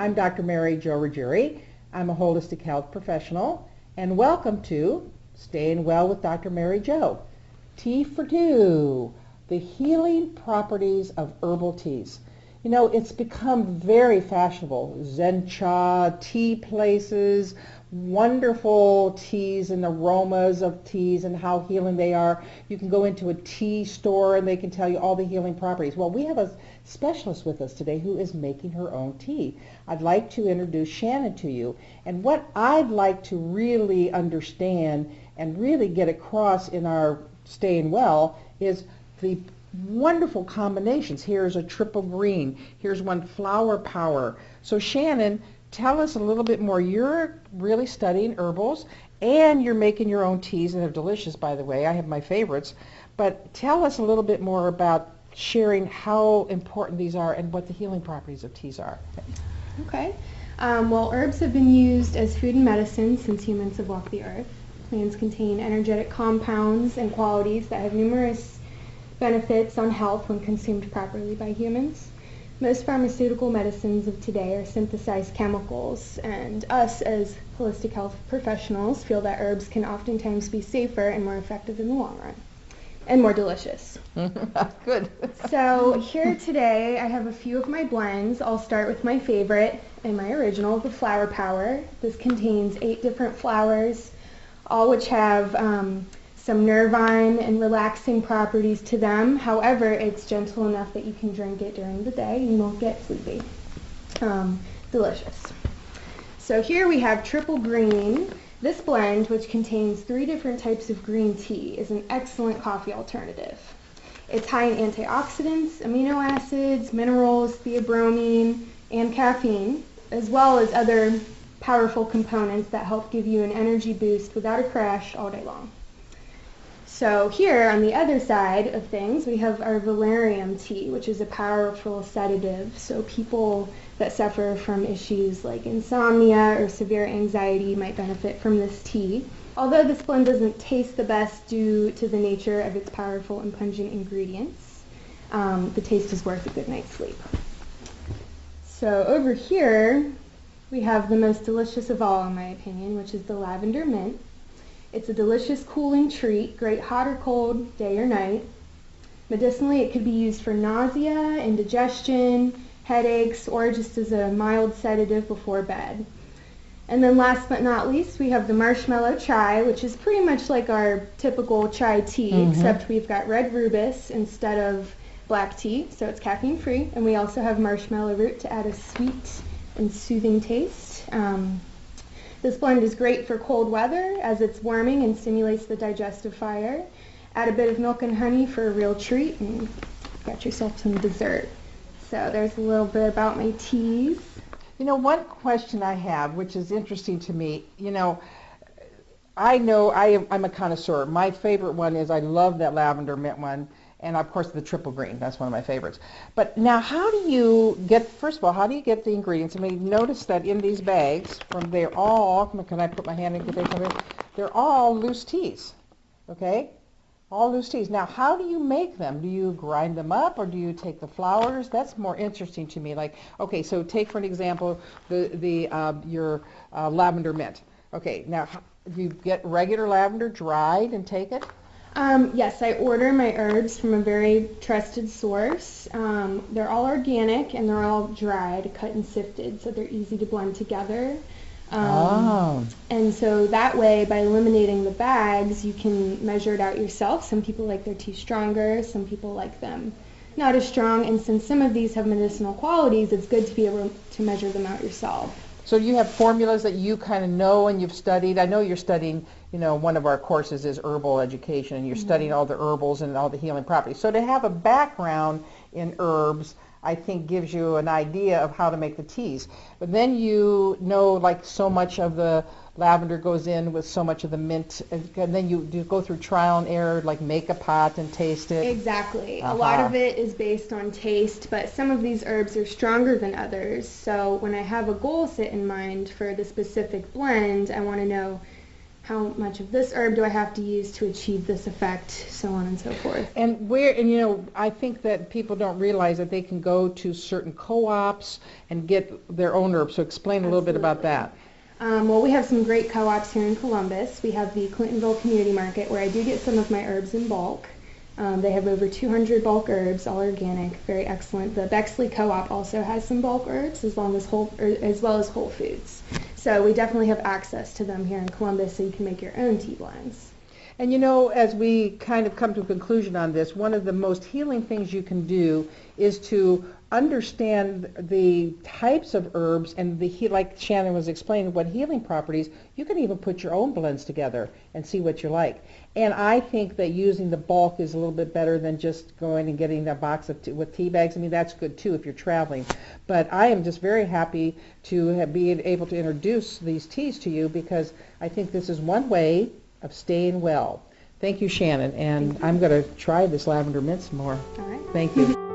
I'm Dr. Mary Jo Ruggieri. I'm a holistic health professional, and welcome to Staying Well with Dr. Mary Jo. Tea for two, the healing properties of herbal teas. You know, it's become very fashionable. Zencha, tea places, wonderful teas and aromas of teas and how healing they are. You can go into a tea store and they can tell you all the healing properties. Well, we have a specialist with us today who is making her own tea. I'd like to introduce Shannon to you. And what I'd like to really understand and really get across in our Staying Well is the wonderful combinations. Here's a triple green. Here's one flower power. So Shannon, tell us a little bit more. You're really studying herbals and you're making your own teas, and they're delicious, by the way. I have my favorites. But tell us a little bit more about sharing how important these are and what the healing properties of teas are. Okay. Well, herbs have been used as food and medicine since humans have walked the earth. Plants contain energetic compounds and qualities that have numerous benefits on health when consumed properly by humans. Most pharmaceutical medicines of today are synthesized chemicals, and us as holistic health professionals feel that herbs can oftentimes be safer and more effective in the long run, and more delicious. Good. So here today I have a few of my blends. I'll start with my favorite and my original, the Flower Power. This contains 8 different flowers, all which have some nervine and relaxing properties to them. However, it's gentle enough that you can drink it during the day and you won't get sleepy. Delicious. So here we have triple green. This blend, which contains 3 different types of green tea, is an excellent coffee alternative. It's high in antioxidants, amino acids, minerals, theobromine, and caffeine, as well as other powerful components that help give you an energy boost without a crash all day long. So here on the other side of things, we have our valerian tea, which is a powerful sedative. So people that suffer from issues like insomnia or severe anxiety might benefit from this tea. Although this blend doesn't taste the best due to the nature of its powerful and pungent ingredients, the taste is worth a good night's sleep. So over here, we have the most delicious of all, in my opinion, which is the lavender mint. It's a delicious cooling treat, great hot or cold, day or night. Medicinally, it could be used for nausea, indigestion, headaches, or just as a mild sedative before bed. And then last but not least, we have the marshmallow chai, which is pretty much like our typical chai tea, except we've got red rooibos instead of black tea, so it's caffeine free. And we also have marshmallow root to add a sweet and soothing taste. This blend is great for cold weather as it's warming and stimulates the digestive fire. Add a bit of milk and honey for a real treat and got yourself some dessert. So there's a little bit about my teas. You know, one question I have, which is interesting to me, you know I'm a connoisseur. My favorite one is, I love that lavender mint one, and of course the triple green. That's one of my favorites. But now, how do you get, first of all, how do you get the ingredients? I mean, notice that in these bags, they're all, can I put my hand in case they're all loose teas, okay? All loose teas. Now, how do you make them? Do you grind them up, or do you take the flowers? That's more interesting to me. Like, okay, so take for an example your lavender mint. Okay, now do you get regular lavender dried and take it? Yes, I order my herbs from a very trusted source. They're all organic and they're all dried, cut and sifted, so they're easy to blend together. And so that way, by eliminating the bags, you can measure it out yourself. Some people like their tea stronger, some people like them not as strong, and since some of these have medicinal qualities, it's good to be able to measure them out yourself. So you have formulas that you kind of know and you've studied. I know you're studying, you know, one of our courses is herbal education, and you're studying all the herbals and all the healing properties. So to have a background in herbs, I think gives you an idea of how to make the teas. But then you know, like, so much of the lavender goes in with so much of the mint, and then you go through trial and error, like make a pot and taste it. Exactly. A lot of it is based on taste, but some of these herbs are stronger than others. So when I have a goal set in mind for the specific blend, I want to know how much of this herb do I have to use to achieve this effect, so on and so forth. And I think that people don't realize that they can go to certain co-ops and get their own herbs. So explain a little bit about that. Well, we have some great co-ops here in Columbus. We have the Clintonville Community Market, where I do get some of my herbs in bulk. They have over 200 bulk herbs, all organic, very excellent. The Bexley Co-op also has some bulk herbs, as well as Whole Foods. So we definitely have access to them here in Columbus, so you can make your own tea blends. And as we kind of come to a conclusion on this, one of the most healing things you can do is to understand the types of herbs and like Shannon was explaining, what healing properties. You can even put your own blends together and see what you like. And I think that using the bulk is a little bit better than just going and getting a box with tea bags. I mean, that's good too if you're traveling. But I am just very happy to be able to introduce these teas to you, because I think this is one way of staying well. Thank you, Shannon. And I'm going to try this lavender mint some more. All right. Thank you.